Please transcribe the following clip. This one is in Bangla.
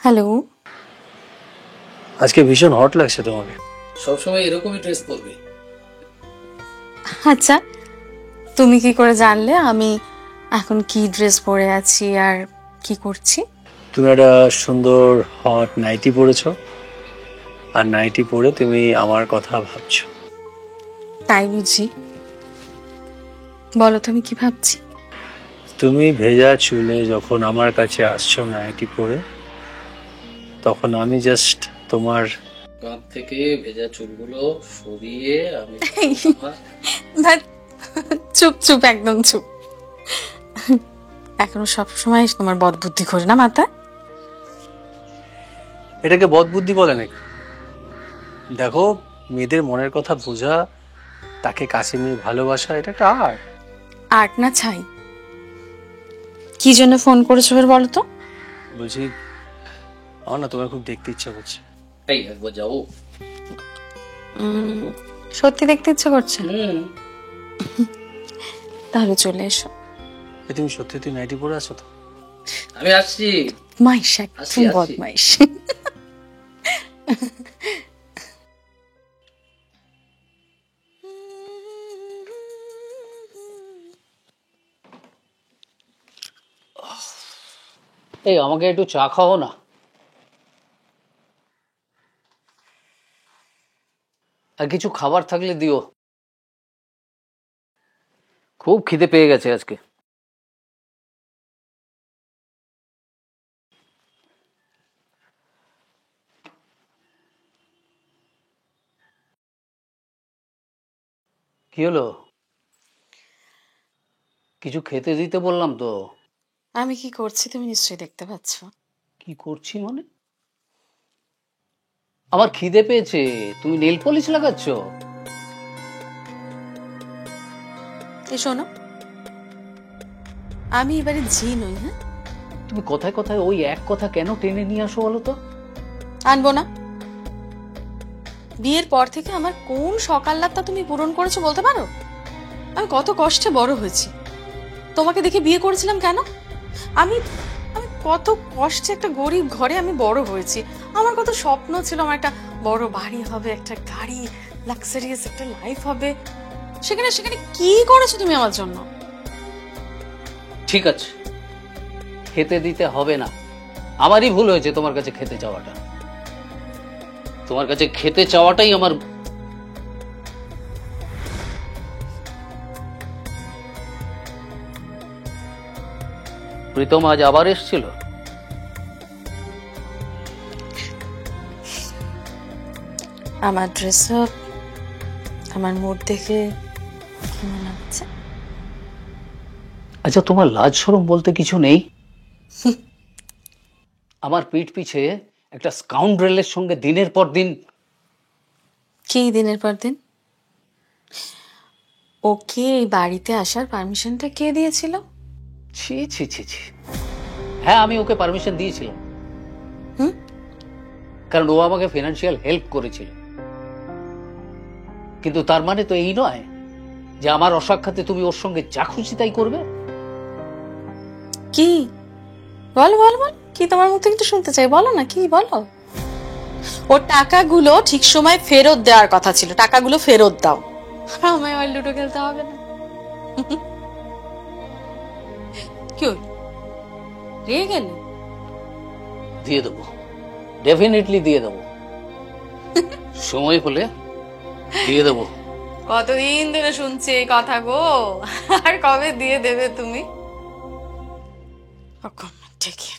হ্যালো। আজকে ভীষণ হট লাগছে তোমাকে। সবসময় এরকমই ড্রেস পরবে? আচ্ছা, তুমি কি করে জানলে আমি এখন কি ড্রেস পরে আছি আর কি করছি? তুমি একটা সুন্দর হট নাইটি পরেছো, আর নাইটি পরে তুমি আমার কথা ভাবছো। তাই বুঝি? বলো তুমি কি ভাবছি? তুমি ভেজা চুলে যখন আমার কাছে আসছো নাইটি পরে, তখন আমি জাস্ট তোমার কাঁধ থেকে ভেজা চুলগুলো সরিয়ে আমি ধ্যাৎ, চুপ চুপ, একদম চুপ। এখনো সবসময় তোমার বদ বুদ্ধি করে না মাথায়? এটাকে বদবুদ্ধি বলে নাকি? দেখো, মেয়েদের মনের কথা বোঝা, তাকে কাছে নিয়ে ভালোবাসা, এটা একটা আর্ট। আর্ট না ছাই? কি জন্য ফোন করেছো এবার বলো তো? বলছি, আমার না তোমার খুব দেখতে ইচ্ছা করছে। এই একবার যাবো। সত্যি দেখতে ইচ্ছা করছে? তাহলে চলে এসো। তুমি সত্যি নাইটি পরে আছো তো? আমি আসছি। মাইশ, আসছি, একদম আসছি। বদমাইশ। এই আমাকে একটু চা খাও না। আর কিছু খাবার থাকলে দিও, খুব খিদে পেয়ে গেছে আজকে। কি হলো? কিছু খেতে দিতে বললাম তো। আমি কি করছি তুমি নিশ্চয়ই দেখতে পাচ্ছ। কি করছি মানে? আমার খিদে পেয়েছে, তুমি নেল পলিশ লাগাচ্ছ? এই শোনো, আমি এবারে ঝি নই। হ্যাঁ, তুমি কথায় কথায় ওই এক কথা কেন টেনে নিয়ে আসো বলো তো? আনবো না। বিয়ের পর থেকে আমার কোন সকাল্লাটা তুমি পূরণ করেছো বলতে পারো? আমি কত কষ্টে বড় হয়েছি, তোমাকে দেখে বিয়ে করেছিলাম কেন? আমি আমি কত কষ্টে একটা গরিব ঘরে আমি বড় হয়েছি। আমার কত স্বপ্ন ছিল, আমার একটা বড় বাড়ি হবে, একটা গাড়ি, লাক্সারিয়াস একটা লাইফ হবে। সেখানে সেখানে কি করেছো তুমি আমার জন্য? ঠিক আছে, খেতে দিতে হবে না। আমারই ভুল হয়েছে তোমার কাছে খেতে চাওয়াটা। তোমার কাছে খেতে চাওয়াটাই আমার। প্রীতম আজ আবার এসেছিল? আমার ড্রেস আপ, আমার মুড দেখে কি মনে হচ্ছে? আচ্ছা, তোমার লাজ শরম বলতে কিছু নেই? আমার পিঠ পিছে একটা স্কাউন্ড্রেলের সঙ্গে দিনের পর দিন। কি দিনের পর দিন? ওকে এই বাড়িতে আসার পারমিশনটা কে দিয়েছিল? ছি ছি ছি ছি। হ্যাঁ, আমি ওকে পারমিশন দিয়েছিলাম। হুম? কারণ ও আমাকে ফিনান্সিয়াল হেল্প করেছিল। কিন্তু তার মানে তো এই নয় যে আমার অসাক্ষাতে তুমি ওর সঙ্গে যা খুশি তাই করবে। কি? বলো বলো বলো, কি তোমার মুখ থেকে একটু শুনতে চাই, বলো না, কি বলো। ওর টাকাগুলো ঠিক সময় ফেরত দেওয়ার কথা ছিল, টাকাগুলো ফেরত দাও। আমায় আর লুডো খেলতে হবে না। কি হলো? রেগে গেলে? দিয়ে দেবো, ডেফিনেটলি দিয়ে দেবো। সময় হলে দিয়ে দেবো। কতদিন ধরে শুনছি এই কথা গো, আর কবে দিয়ে দেবে তুমি? ঠিকই।